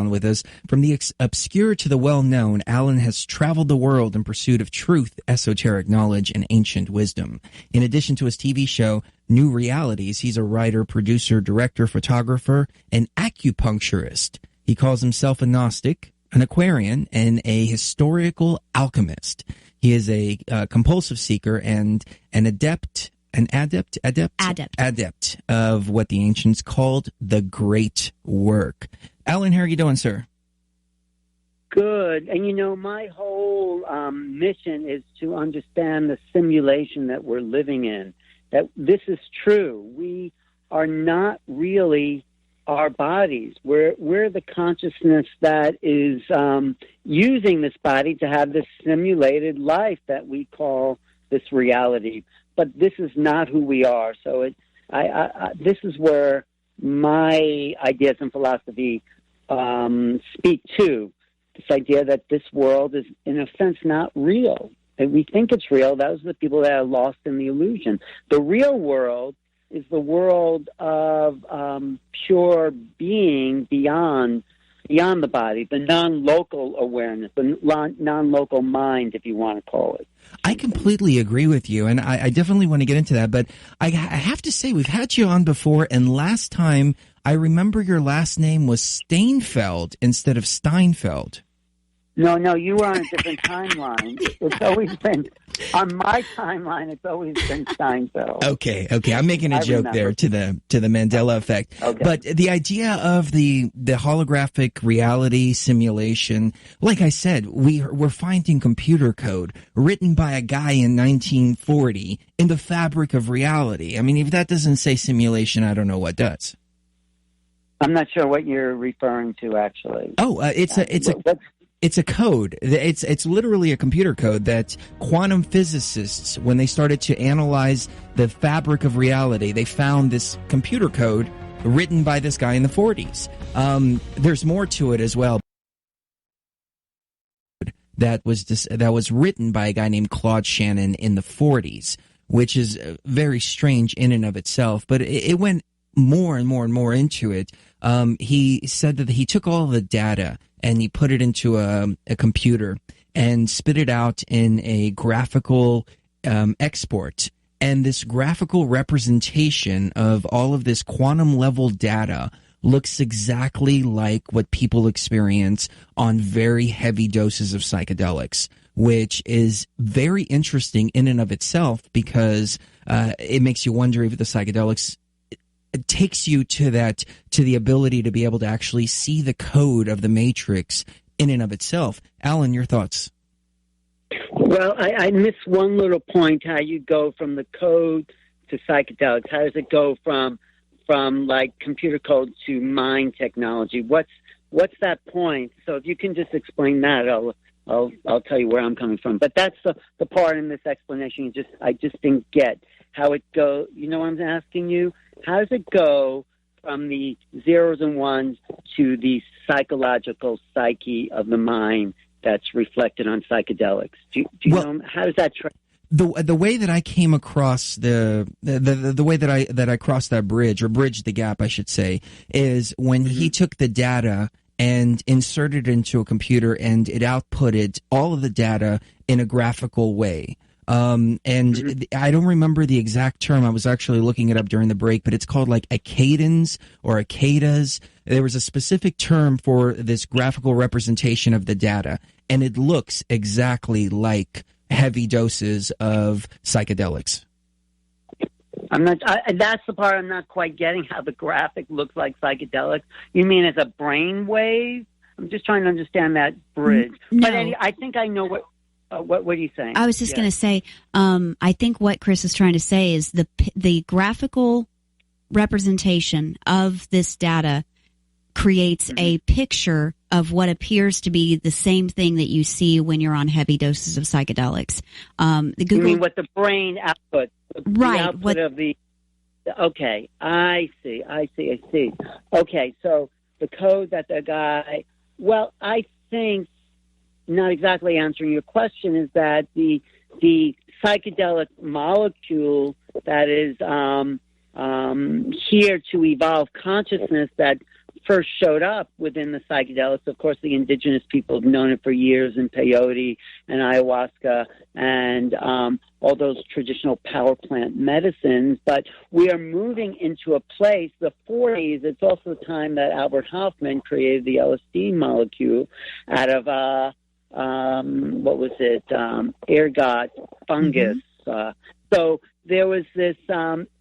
with us. From the obscure to the well-known, Alan has traveled the world in pursuit of truth, esoteric knowledge, and ancient wisdom. In addition to his TV show, New Realities, he's a writer, producer, director, photographer, and acupuncturist. He calls himself a Gnostic, an Aquarian, and a historical alchemist. He is a compulsive seeker and an adept of what the ancients called the Great Work. Alan, how are you doing, sir? Good. And, my whole mission is to understand the simulation that we're living in, that this is true. We are not really our bodies. We're the consciousness that is using this body to have this simulated life that we call this reality. But this is not who we are. So this is where my ideas and philosophy speak to. This idea that this world is, in a sense, not real. And we think it's real. Those are the people that are lost in the illusion. The real world is the world of pure being beyond the body, the non-local awareness, the non-local mind, if you want to call it. I completely agree with you, and I definitely want to get into that, but I have to say, we've had you on before, and last time, I remember your last name was Steinfeld instead of Steinfeld. No, you were on a different timeline. It's always been, on my timeline, it's always been Steinfeld. Okay. I'm making a joke there to the Mandela effect. Okay. But the idea of the holographic reality simulation, like I said, we're finding computer code written by a guy in 1940 in the fabric of reality. I mean, if that doesn't say simulation, I don't know what does. I'm not sure what you're referring to, actually. Oh, it's a code. It's literally a computer code that quantum physicists, when they started to analyze the fabric of reality, they found this computer code written by this guy in the 40s. There's more to it as well. That was written by a guy named Claude Shannon in the 40s, which is very strange in and of itself. But it went more and more and more into it. He said that he took all the data and he put it into a computer and spit it out in a graphical export. And this graphical representation of all of this quantum level data looks exactly like what people experience on very heavy doses of psychedelics, which is very interesting in and of itself because it makes you wonder if the psychedelics it takes you to the ability to be able to actually see the code of the matrix in and of itself. Alan, your thoughts? Well, I missed one little point, how you go from the code to psychedelics. How does it go from like computer code to mind technology? What's that point? So if you can just explain that, I'll tell you where I'm coming from. But that's the part in this explanation I just didn't get how it goes. You know what I'm asking you? How does it go from the zeros and ones to the psychological psyche of the mind that's reflected on psychedelics? Do you know how does that the way that I came across the way that I crossed that bridge, or bridged the gap, I should say, is when he took the data and inserted it into a computer and it outputted all of the data in a graphical way. I don't remember the exact term. I was actually looking it up during the break, but it's called like accadans or accadas. There was a specific term for this graphical representation of the data, and it looks exactly heavy doses of psychedelics. That's the part I'm not quite getting, how the graphic looks like psychedelics. You mean as a brain wave? I'm just trying to understand that bridge. No. But I think I know what are you saying? I was just going to say, I think what Chris is trying to say is the graphical representation of this data creates a picture of what appears to be the same thing that you see when you're on heavy doses of psychedelics. You mean what the brain output? Right. The output of the. Okay, I see. Okay, so the code that the guy. Well, I think, not exactly answering your question, is that the psychedelic molecule that is here to evolve consciousness, that first showed up within the psychedelics. Of course, the indigenous people have known it for years in peyote and ayahuasca and all those traditional power plant medicines. But we are moving into a place, the 40s, it's also the time that Albert Hofmann created the LSD molecule out of, ergot fungus. So there was this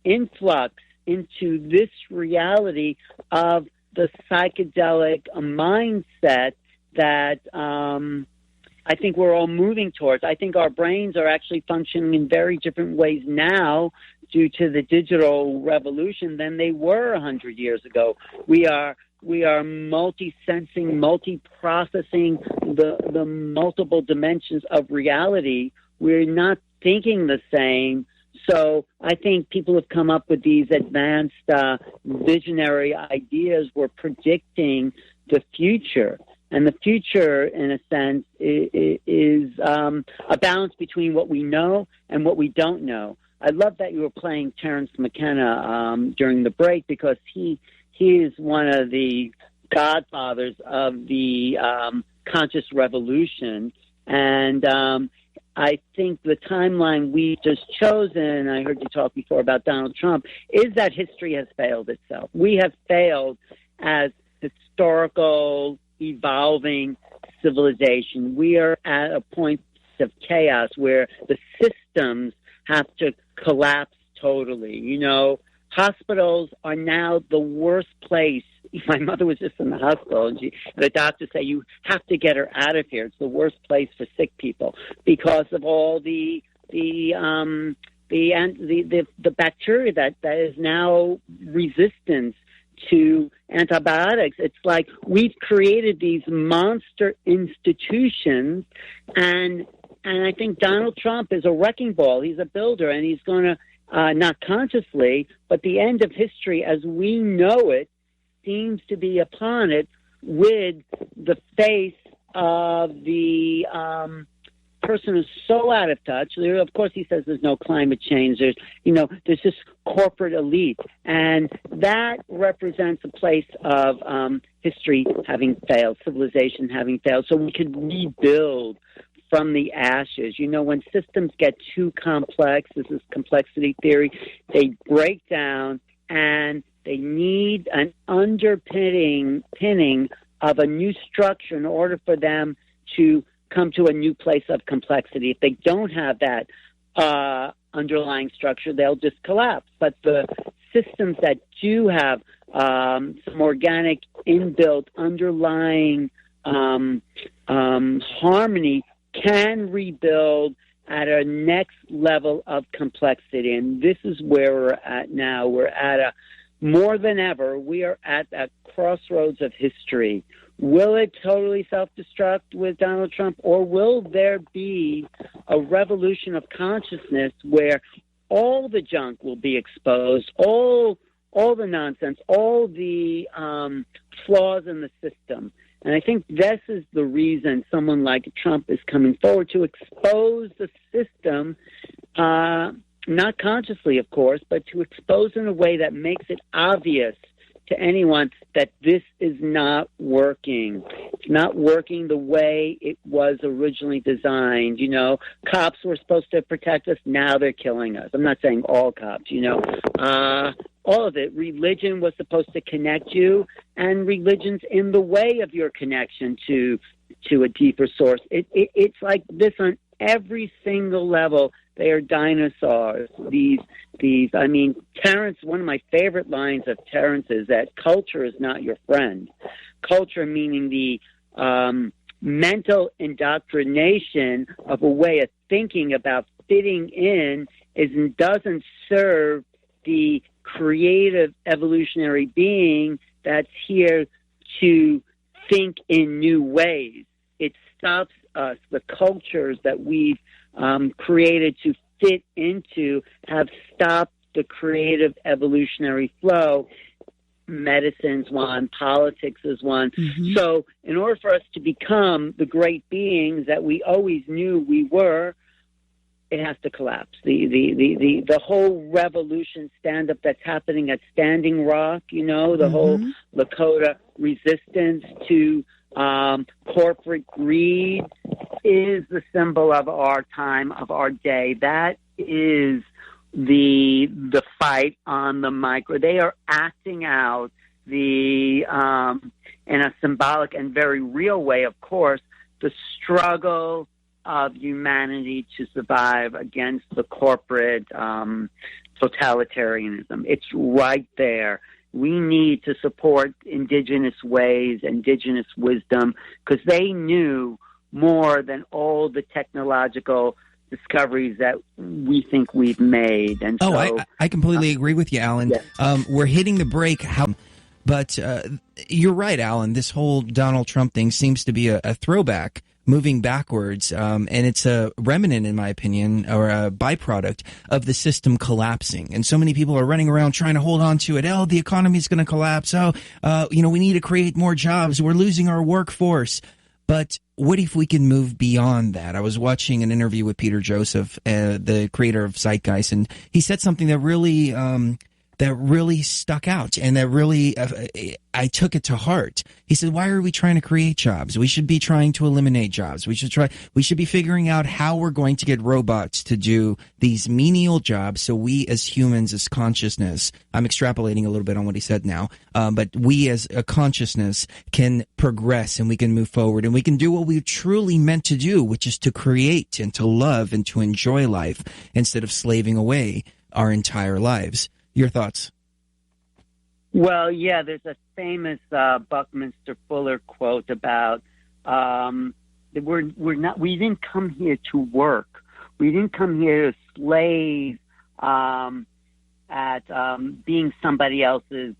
influx into this reality of the psychedelic mindset that I think we're all moving towards. I think our brains are actually functioning in very different ways now due to the digital revolution than they were 100 years ago. We are multi-sensing, multi-processing the multiple dimensions of reality. We're not thinking the same. So I think people have come up with these advanced visionary ideas. We're predicting the future. And the future, in a sense, is a balance between what we know and what we don't know. I love that you were playing Terence McKenna during the break, because he is one of the godfathers of the conscious revolution. And I think the timeline we've just chosen, I heard you talk before about Donald Trump, is that history has failed itself. We have failed as historical, evolving civilization. We are at a point of chaos where the systems have to collapse totally. You know, hospitals are now the worst place. My mother was just in the hospital, and the doctor said, "You have to get her out of here. It's the worst place for sick people because of all the bacteria that is now resistant to antibiotics." It's like we've created these monster institutions, and I think Donald Trump is a wrecking ball. He's a builder, and he's going to, not consciously, but the end of history as we know it seems to be upon it, with the face of the person who's so out of touch. Of course, he says there's no climate change. There's this corporate elite, and that represents a place of history having failed, civilization having failed, so we could rebuild from the ashes. You know, when systems get too complex, this is complexity theory, they break down, and they need an underpinning of a new structure in order for them to come to a new place of complexity. If they don't have that underlying structure, they'll just collapse. But the systems that do have some organic, inbuilt, underlying harmony can rebuild at a next level of complexity. And this is where we're at now. We're at more than ever, we are at a crossroads of history. Will it totally self-destruct with Donald Trump, or will there be a revolution of consciousness where all the junk will be exposed, all the nonsense, all the flaws in the system? And I think this is the reason someone like Trump is coming forward, to expose the system, not consciously, of course, but to expose in a way that makes it obvious to anyone that this is not working. It's not working the way it was originally designed. You know, cops were supposed to protect us. Now they're killing us. I'm not saying all cops, all of it. Religion was supposed to connect you, and religion's in the way of your connection to a deeper source. It's like this on every single level. They are dinosaurs. I mean, Terence, one of my favorite lines of Terence is that culture is not your friend. Culture meaning the mental indoctrination of a way of thinking about fitting in doesn't serve the creative evolutionary being that's here to think in new ways. It stops us. The cultures that we've created to fit into have stopped the creative evolutionary flow. Medicine's one, politics is one. Mm-hmm. So in order for us to become the great beings that we always knew we were, it has to collapse. The whole revolution stand up that's happening at Standing Rock, the whole Lakota resistance to corporate greed is the symbol of our time, of our day. That is the fight on the micro. They are acting out in a symbolic and very real way, of course, the struggle of humanity to survive against the corporate totalitarianism. It's right there. We need to support indigenous ways, indigenous wisdom, because they knew more than all the technological discoveries that we think we've made. And I completely agree with you, Alan. Yes. We're hitting the break. But you're right, Alan. This whole Donald Trump thing seems to be a throwback, moving backwards, and it's a remnant, in my opinion, or a byproduct of the system collapsing. And so many people are running around trying to hold on to it. Oh, the economy's going to collapse. Oh, we need to create more jobs. We're losing our workforce. But what if we can move beyond that? I was watching an interview with Peter Joseph, the creator of Zeitgeist, and he said something that really stuck out, and that really I took it to heart. He said, why are we trying to create jobs? We should be trying to eliminate jobs. We should be figuring out how we're going to get robots to do these menial jobs, so we as humans, as consciousness, I'm extrapolating a little bit on what he said now, but we as a consciousness can progress, and we can move forward, and we can do what we truly meant to do, which is to create and to love and to enjoy life instead of slaving away our entire lives. Your thoughts? Well, yeah, there's a famous Buckminster Fuller quote about we didn't come here to work. We didn't come here to slave at being somebody else's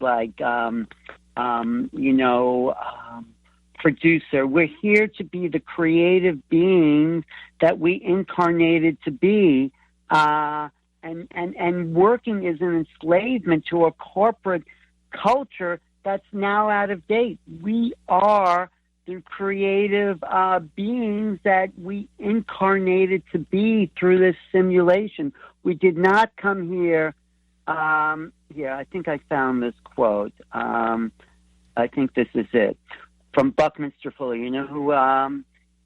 producer. We're here to be the creative beings that we incarnated to be. And working is an enslavement to a corporate culture that's now out of date. We are the creative beings that we incarnated to be through this simulation. We did not come here. I think I found this quote. I think this is it. From Buckminster Fuller. You know who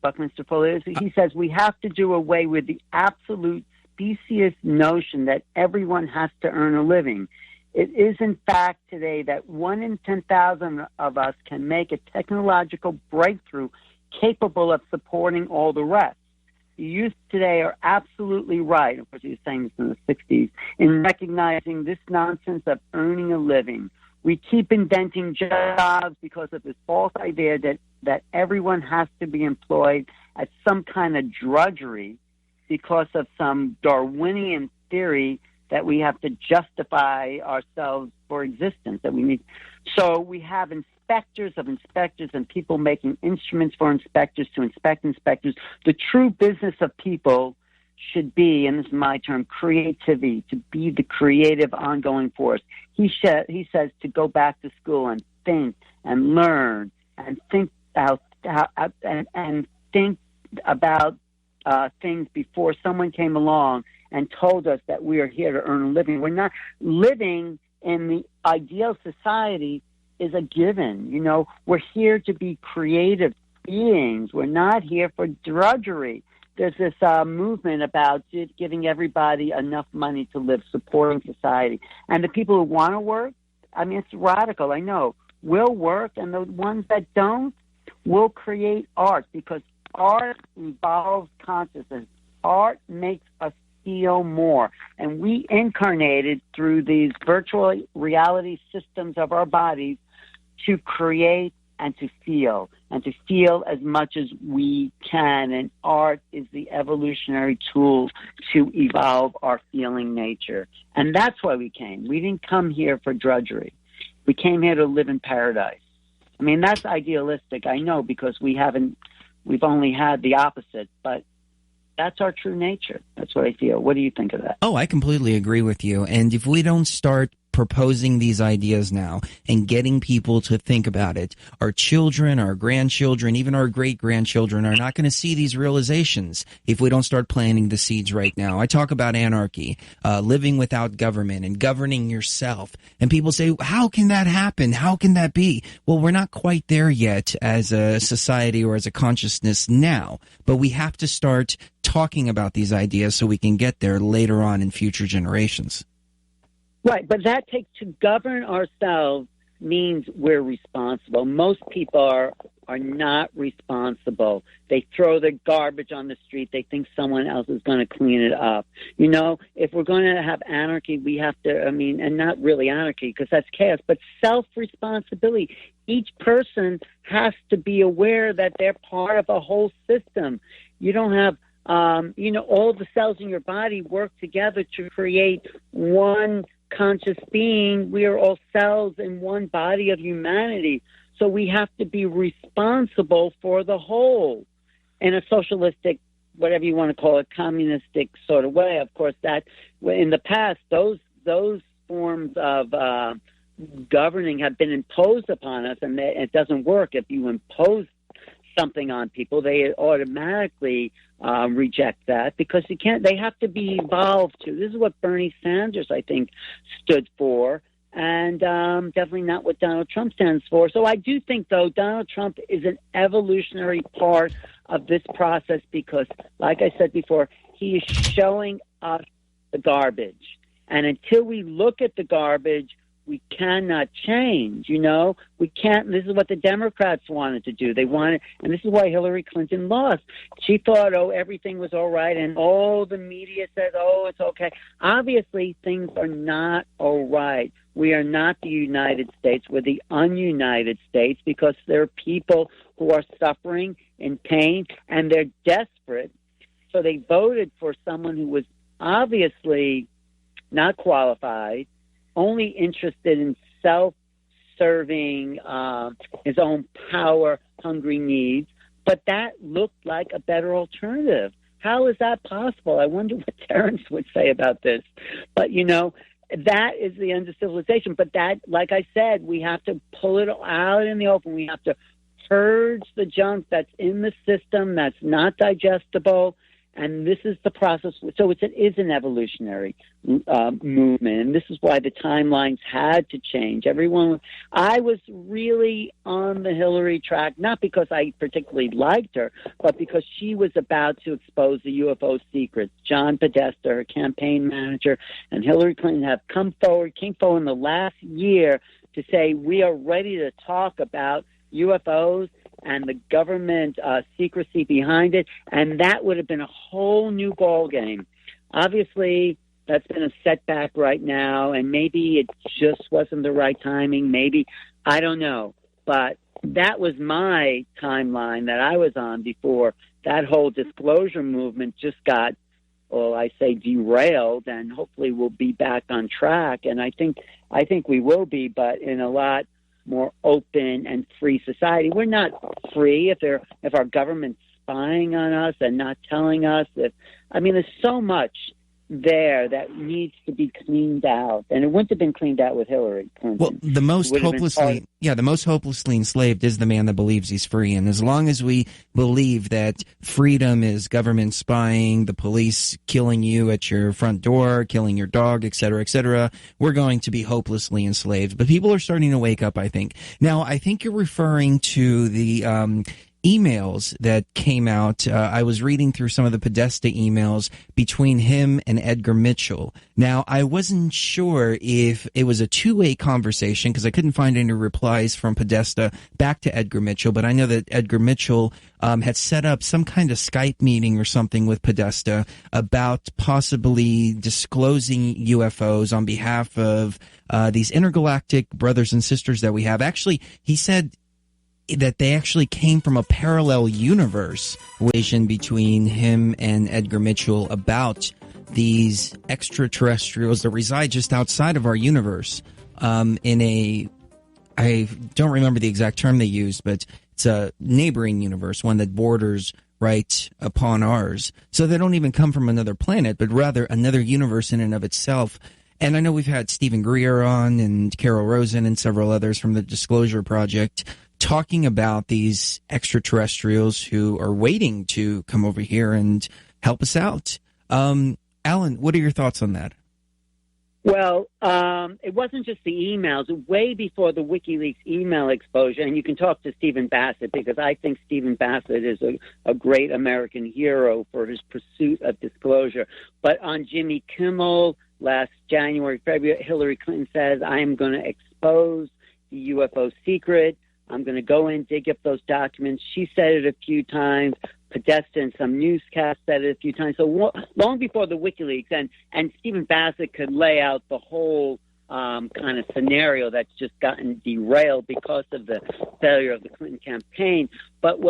Buckminster Fuller is? He says, we have to do away with the absolute specious notion that everyone has to earn a living. It is, in fact, today that 1 in 10,000 of us can make a technological breakthrough capable of supporting all the rest. The youth today are absolutely right, of course he was saying this in the 60s, in recognizing this nonsense of earning a living. We keep inventing jobs because of this false idea that everyone has to be employed at some kind of drudgery because of some Darwinian theory that we have to justify ourselves for existence. That we need. So we have inspectors of inspectors and people making instruments for inspectors to inspect inspectors. The true business of people should be, and this is my term, creativity, to be the creative ongoing force. He says to go back to school and think and learn and think think about things before someone came along and told us that we are here to earn a living. We're not living in the ideal society is a given. We're here to be creative beings. We're not here for drudgery. There's this movement about giving everybody enough money to live, supporting society. And the people who want to work, it's radical, I know, will work, and the ones that don't will create art, because art involves consciousness. Art makes us feel more. And we incarnated through these virtual reality systems of our bodies to create and to feel as much as we can. And art is the evolutionary tool to evolve our feeling nature. And that's why we came. We didn't come here for drudgery. We came here to live in paradise. That's idealistic, I know, because we've only had the opposite, but that's our true nature. That's what I feel. What do you think of that? Oh, I completely agree with you. And if we don't start proposing these ideas now and getting people to think about it, our children, our grandchildren, even our great-grandchildren are not going to see these realizations if we don't start planting the seeds right now. I talk about anarchy, living without government and governing yourself. And people say, how can that happen? How can that be? Well, we're not quite there yet as a society or as a consciousness now, but we have to start talking about these ideas so we can get there later on in future generations. Right, but that takes to govern ourselves means we're responsible. Most people are not responsible. They throw their garbage on the street. They think someone else is going to clean it up. You know, if we're going to have anarchy, we have to, and not really anarchy because that's chaos, but self-responsibility. Each person has to be aware that they're part of a whole system. You don't have, all the cells in your body work together to create one conscious being. We are all cells in one body of humanity. So we have to be responsible for the whole in a socialistic, whatever you want to call it, communistic sort of way. Of course, that in the past, those forms of governing have been imposed upon us, and it doesn't work. If you impose something on people, they automatically reject that because you can't. They have to be evolved to. This is what Bernie Sanders, I think, stood for, and definitely not what Donald Trump stands for. So I do think, though, Donald Trump is an evolutionary part of this process because, like I said before, he is showing us the garbage, and until we look at the garbage, we cannot change, We can't. This is what the Democrats wanted to do. They wanted, and this is why Hillary Clinton lost. She thought, everything was all right, and the media said, it's okay. Obviously, things are not all right. We are not the United States. We're the ununited States because there are people who are suffering in pain, and they're desperate. So they voted for someone who was obviously not qualified, only interested in self-serving, his own power-hungry needs, but that looked like a better alternative. How is that possible? I wonder what Terrence would say about this. But, that is the end of civilization. But that, like I said, we have to pull it out in the open. We have to purge the junk that's in the system that's not digestible. And this is the process. So it is an evolutionary movement, and this is why the timelines had to change. I was really on the Hillary track, not because I particularly liked her, but because she was about to expose the UFO secrets. John Podesta, her campaign manager, and Hillary Clinton came forward in the last year to say we are ready to talk about UFOs and the government secrecy behind it, and that would have been a whole new ball game. Obviously, that's been a setback right now, and maybe it just wasn't the right timing. Maybe, I don't know. But that was my timeline that I was on before that whole disclosure movement just got, derailed, and hopefully we'll be back on track. And I think we will be, but in a lot more open and free society. We're not free if our government's spying on us and not telling us. There's so much there that needs to be cleaned out, and it wouldn't have been cleaned out with Hillary Clinton. Well, the most hopelessly enslaved is the man that believes he's free. And as long as we believe that freedom is government spying, the police killing you at your front door, killing your dog, et cetera, we're going to be hopelessly enslaved. But people are starting to wake up, I think. Now, I think you're referring to the emails that came out. I was reading through some of the Podesta emails between him and Edgar Mitchell. Now, I wasn't sure if it was a two-way conversation because I couldn't find any replies from Podesta back to Edgar Mitchell, but I know that Edgar Mitchell had set up some kind of Skype meeting or something with Podesta about possibly disclosing UFOs on behalf of these intergalactic brothers and sisters that we have. Actually, he said that they actually came from a parallel universe relation between him and Edgar Mitchell about these extraterrestrials that reside just outside of our universe. I don't remember the exact term they used, but it's a neighboring universe, one that borders right upon ours. So they don't even come from another planet, but rather another universe in and of itself. And I know we've had Stephen Greer on and Carol Rosen and several others from the Disclosure Project talking about these extraterrestrials who are waiting to come over here and help us out. Alan, what are your thoughts on that? Well, it wasn't just the emails. Way before the WikiLeaks email exposure, and you can talk to Stephen Bassett, because I think Stephen Bassett is a great American hero for his pursuit of disclosure. But on Jimmy Kimmel last January, February, Hillary Clinton says, I am going to expose the UFO secret. I'm going to go in, dig up those documents. She said it a few times. Podesta and some newscasts said it a few times. So long before the WikiLeaks, and Stephen Bassett could lay out the whole kind of scenario that's just gotten derailed because of the failure of the Clinton campaign. But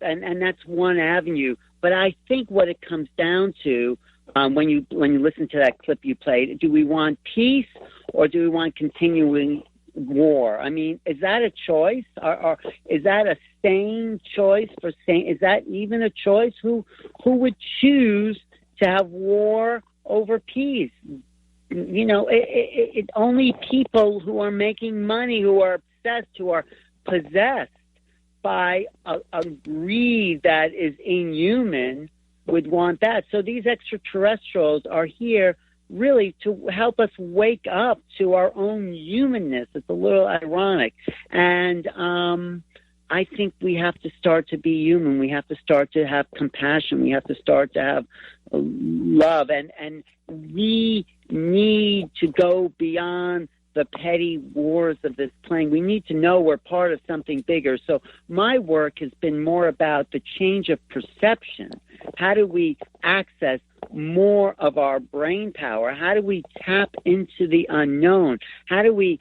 and that's one avenue. But I think what it comes down to, when you listen to that clip you played, do we want peace or do we want continuing war? I mean, is that a choice? Or is that a sane choice for sane? Is that even a choice? Who would choose to have war over peace? You know, it only people who are making money, who are obsessed, who are possessed by a greed that is inhuman would want that. So these extraterrestrials are here really to help us wake up to our own humanness. It's a little ironic. And I think we have to start to be human. We have to start to have compassion. We have to start to have love. And we need to go beyond the petty wars of this plane. We need to know we're part of something bigger. So my work has been more about the change of perception. How do we access more of our brain power? How do we tap into the unknown? How do we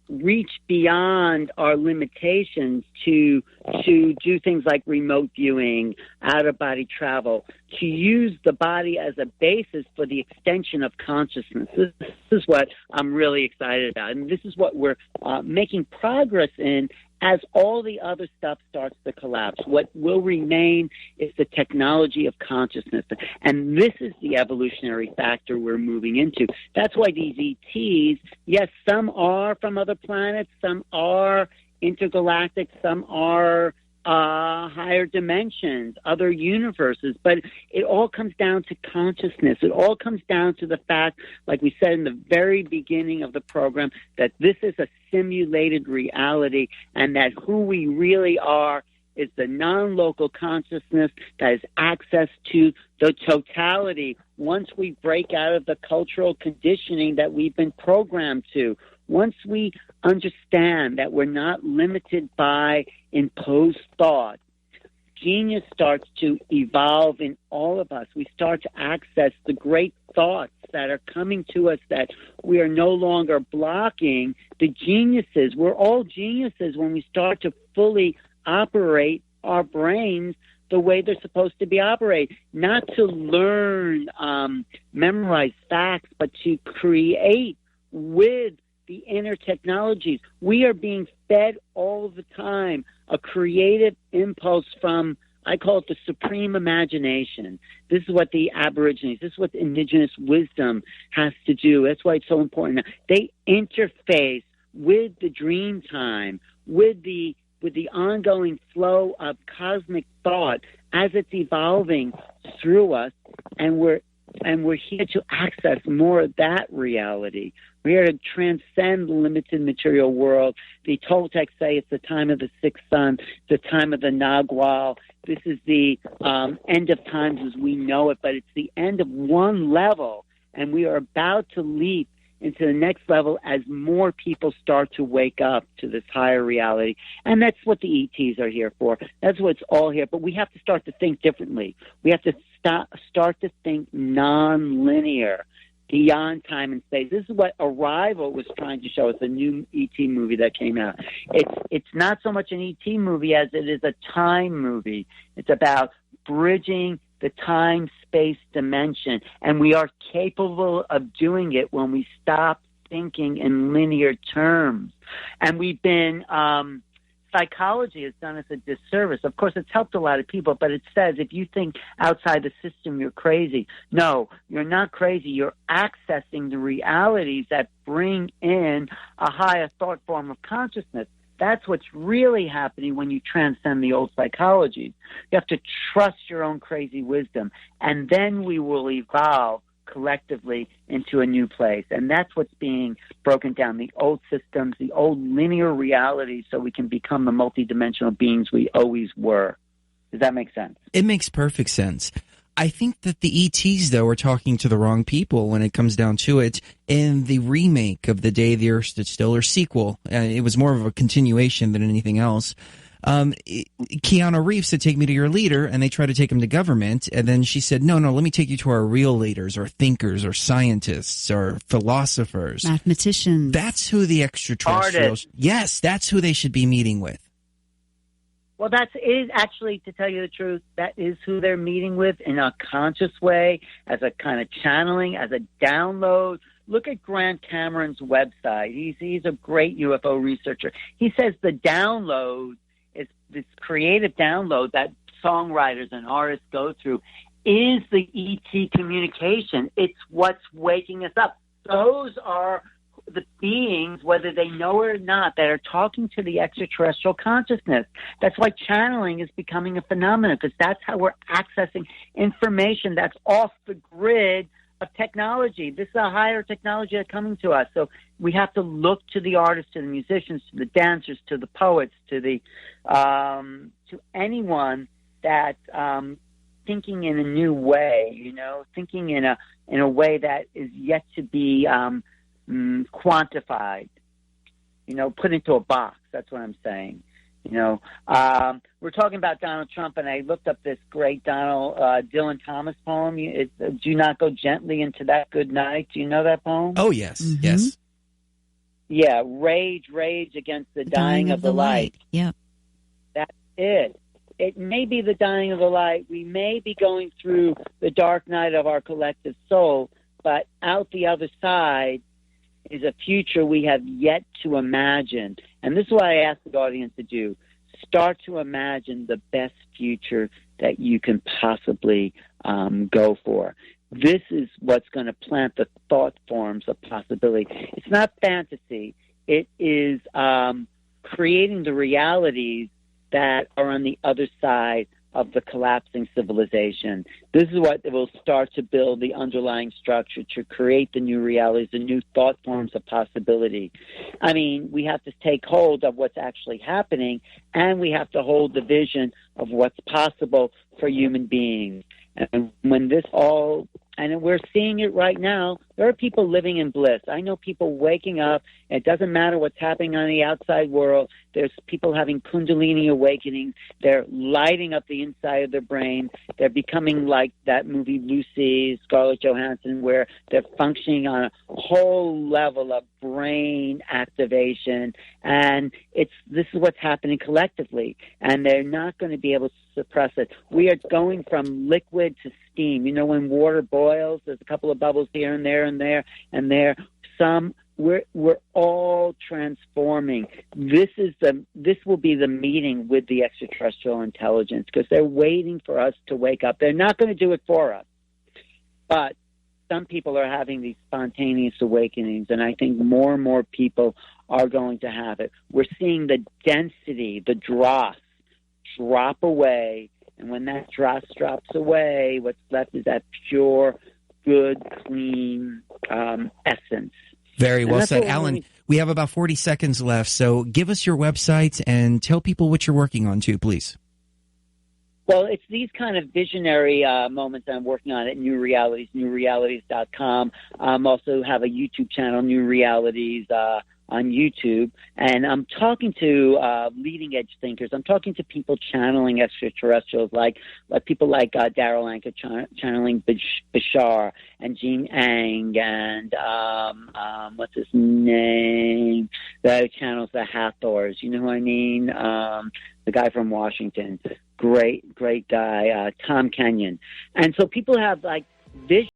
reach beyond our limitations to do things like remote viewing, out-of-body travel, to use the body as a basis for the extension of consciousness? This is what I'm really excited about, and this is what we're making progress in as all the other stuff starts to collapse. What will remain is the technology of consciousness. And this is the evolutionary factor we're moving into. That's why these ETs, yes, some are from other planets, some are intergalactic, some are higher dimensions, other universes, but it all comes down to consciousness. It all comes down to the fact, like we said in the very beginning of the program, that this is a simulated reality and that who we really are is the non-local consciousness that has access to the totality. Once we break out of the cultural conditioning that we've been programmed to, once we understand that we're not limited by imposed thought, genius starts to evolve in all of us. We start to access the great thoughts that are coming to us, that we are no longer blocking the geniuses. We're all geniuses when we start to fully operate our brains the way they're supposed to be operated, not to learn, memorize facts, but to create with the inner technologies. We are being fed all the time a creative impulse from, I call it the supreme imagination. This is what the Aborigines, this is what the indigenous wisdom has to do. That's why it's so important. They interface with the dream time, with the ongoing flow of cosmic thought as it's evolving through us, and we're here to access more of that reality. We're here to transcend the limited material world. The Toltecs say it's the time of the sixth sun, the time of the Nagual. This is the end of times as we know it, but it's the end of one level, and we are about to leap into the next level as more people start to wake up to this higher reality. And that's what the ETs are here for. That's what it's all here. But we have to start to think differently. We have to start to think non-linear, beyond time and space. This is what Arrival was trying to show us, a new ET movie that came out. It's not so much an ET movie as it is a time movie. It's about bridging the time-space dimension, and we are capable of doing it when we stop thinking in linear terms. And we've been psychology has done us a disservice. Of course, it's helped a lot of people, but it says if you think outside the system, you're crazy. No, you're not crazy. You're accessing the realities that bring in a higher thought form of consciousness. That's what's really happening when you transcend the old psychologies. You have to trust your own crazy wisdom, and then we will evolve collectively into a new place. And that's what's being broken down, the old systems, the old linear realities, so we can become the multidimensional beings we always were. Does that make sense? It makes perfect sense. I think that the ETs, though, are talking to the wrong people when it comes down to it. In the remake of The Day the Earth Stood Still, or sequel, it was more of a continuation than anything else. Keanu Reeves said, "Take me to your leader," and they tried to take him to government, and then she said, no, let me take you to our real leaders, or thinkers, or scientists, or philosophers. Mathematicians. That's who the extraterrestrials... Artists. Yes, that's who they should be meeting with. Well, that is actually, to tell you the truth, that is who they're meeting with in a conscious way, as a kind of channeling, as a download. Look at Grant Cameron's website. He's a great UFO researcher. He says the download is this creative download that songwriters and artists go through is the ET communication. It's what's waking us up. Those are the beings, whether they know it or not, that are talking to the extraterrestrial consciousness. That's why channeling is becoming a phenomenon, because that's how we're accessing information that's off the grid of technology. This is a higher technology that's coming to us. So we have to look to the artists, to the musicians, to the dancers, to the poets, to the to anyone that thinking in a new way, thinking in a way that is yet to be quantified, put into a box. That's what I'm saying. We're talking about Donald Trump, and I looked up this great Dylan Thomas poem. Do not go gently into that good night. Do you know that poem? Oh, yes, yes. Yeah, rage against the dying of the light. Yep. That's it. It may be the dying of the light. We may be going through the dark night of our collective soul, but out the other side is a future we have yet to imagine. And this is what I ask the audience to do. Start to imagine the best future that you can possibly go for. This is what's going to plant the thought forms of possibility. It's not fantasy. It is creating the realities that are on the other side of the collapsing civilization. This is what will start to build the underlying structure to create the new realities, the new thought forms of possibility. I mean, we have to take hold of what's actually happening, and we have to hold the vision of what's possible for human beings. And when this all, and we're seeing it right now, there are people living in bliss. I know people waking up. It doesn't matter what's happening on the outside world. There's people having Kundalini awakenings. They're lighting up the inside of their brain. They're becoming like that movie Lucy, Scarlett Johansson, where they're functioning on a whole level of brain activation. And this is what's happening collectively. And they're not going to be able to suppress it. We are going from liquid to steam. When water boils, there's a couple of bubbles here and there and there and there. We're all transforming. This will be the meeting with the extraterrestrial intelligence, because they're waiting for us to wake up. They're not going to do it for us, but some people are having these spontaneous awakenings, and I think more and more people are going to have it. We're seeing the density, the dross, drop away, and when that dross drops away, what's left is that pure, good, clean essence. Very well said. Alan, we have about 40 seconds left, so give us your website and tell people what you're working on too, please. Well, it's these kind of visionary moments I'm working on at New Realities, newrealities.com. Also have a YouTube channel, New Realities, on YouTube, and I'm talking to leading edge thinkers. I'm talking to people channeling extraterrestrials, like people like Darryl Anka channeling Bashar, and Gene Ang, and what's his name, that channels the Hathors. You know who I mean? The guy from Washington, great guy, Tom Kenyon. And so people have like vision.